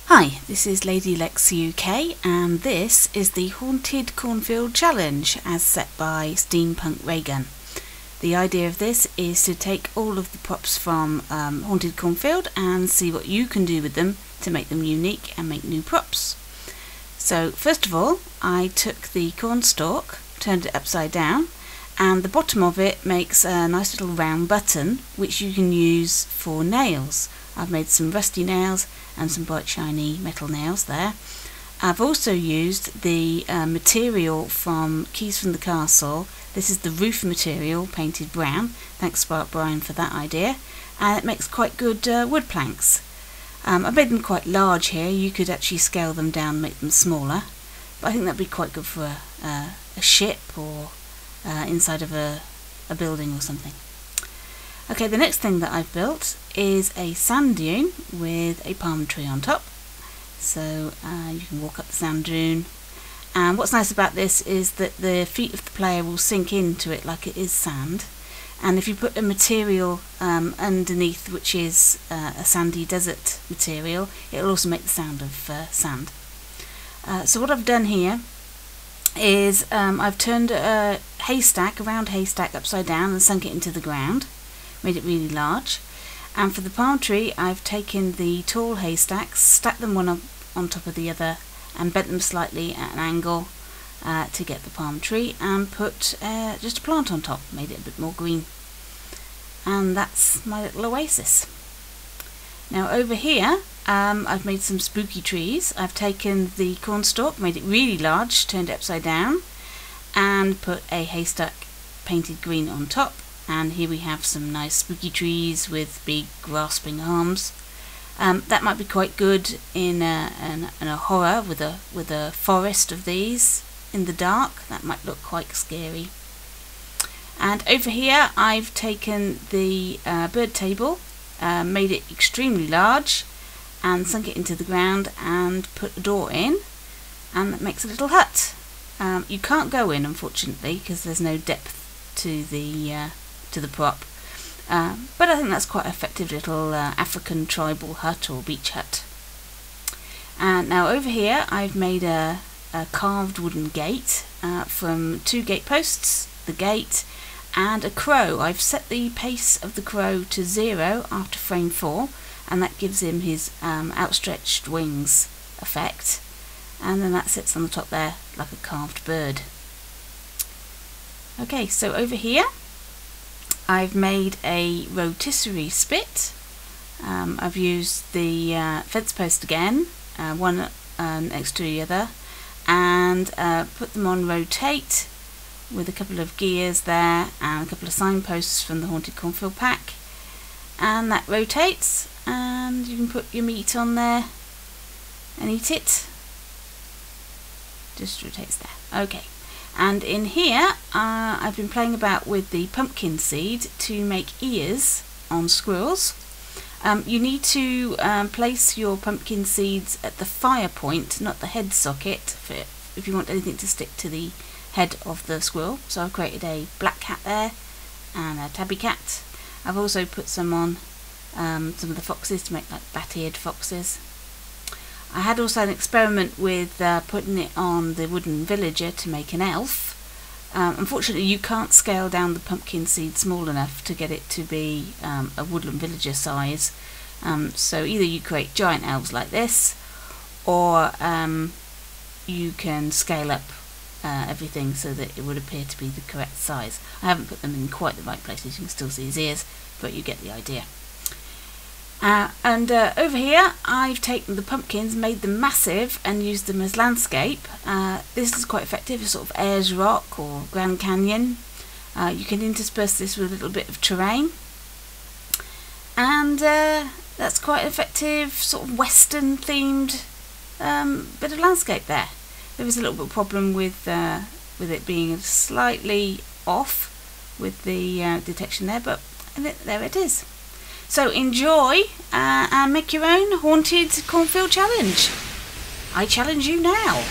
Hi, this is Lady Lex UK, and this is the Haunted Cornfield Challenge as set by Steampunk Raygun. The idea of this is to take all of the props from Haunted Cornfield and see what you can do with them to make them unique and make new props. So first of all, I took the cornstalk, turned it upside down, and the bottom of it makes a nice little round button which you can use for nails. I've made some rusty nails and some bright shiny metal nails there. I've also used the material from Keys from the Castle. This is the roof material painted brown. Thanks Spark Brian for that idea. And it makes quite good wood planks. I've made them quite large here. You could actually scale them down and make them smaller. But I think that'd be quite good for a ship or inside of a building or something. Okay, the next thing that I've built is a sand dune with a palm tree on top. So you can walk up the sand dune. And what's nice about this is that the feet of the player will sink into it like it is sand. And if you put a material underneath which is a sandy desert material, it'll also make the sound of sand. So what I've done here is I've turned a round haystack upside down and sunk it into the ground, made it really large. And for the palm tree, I've taken the tall haystacks, stacked them one on top of the other, and bent them slightly at an angle to get the palm tree, and put just a plant on top, made it a bit more green. And that's my little oasis. Now over here, I've made some spooky trees. I've taken the cornstalk, made it really large, turned it upside down, and put a haystack painted green on top. And here we have some nice spooky trees with big grasping arms. That might be quite good in a horror with a forest of these in the dark. That might look quite scary. And over here I've taken the bird table, made it extremely large, and sunk it into the ground and put a door in, and that makes a little hut. You can't go in, unfortunately, because there's no depth to the prop, but I think that's quite an effective little African tribal hut or beach hut. And now over here I've made a carved wooden gate from 2 gate posts, the gate, and a crow. I've set the pace of the crow to 0 after frame 4, and that gives him his outstretched wings effect, and then that sits on the top there like a carved bird. Okay, so over here I've made a rotisserie spit. I've used the fence post again, one next to the other, and put them on rotate with a couple of gears there and a couple of signposts from the Haunted Cornfield pack. And that rotates, and you can put your meat on there and eat it. Just rotates there. Okay. And in here, I've been playing about with the pumpkin seed to make ears on squirrels. You need to place your pumpkin seeds at the fire point, not the head socket, if you want anything to stick to the head of the squirrel. So I've created a black cat there and a tabby cat. I've also put some on some of the foxes to make like bat-eared foxes. I had also an experiment with putting it on the wooden villager to make an elf. Unfortunately you can't scale down the pumpkin seed small enough to get it to be a woodland villager size, so either you create giant elves like this, or you can scale up everything so that it would appear to be the correct size. I haven't put them in quite the right places, you can still see his ears, but you get the idea. And over here I've taken the pumpkins, made them massive, and used them as landscape. This is quite effective, a sort of Ayers Rock or Grand Canyon. You can intersperse this with a little bit of terrain, and that's quite an effective sort of western themed bit of landscape there. There was a little bit of problem with it being slightly off with the detection there, but there it is. So enjoy and make your own Haunted Cornfield challenge. I challenge you now.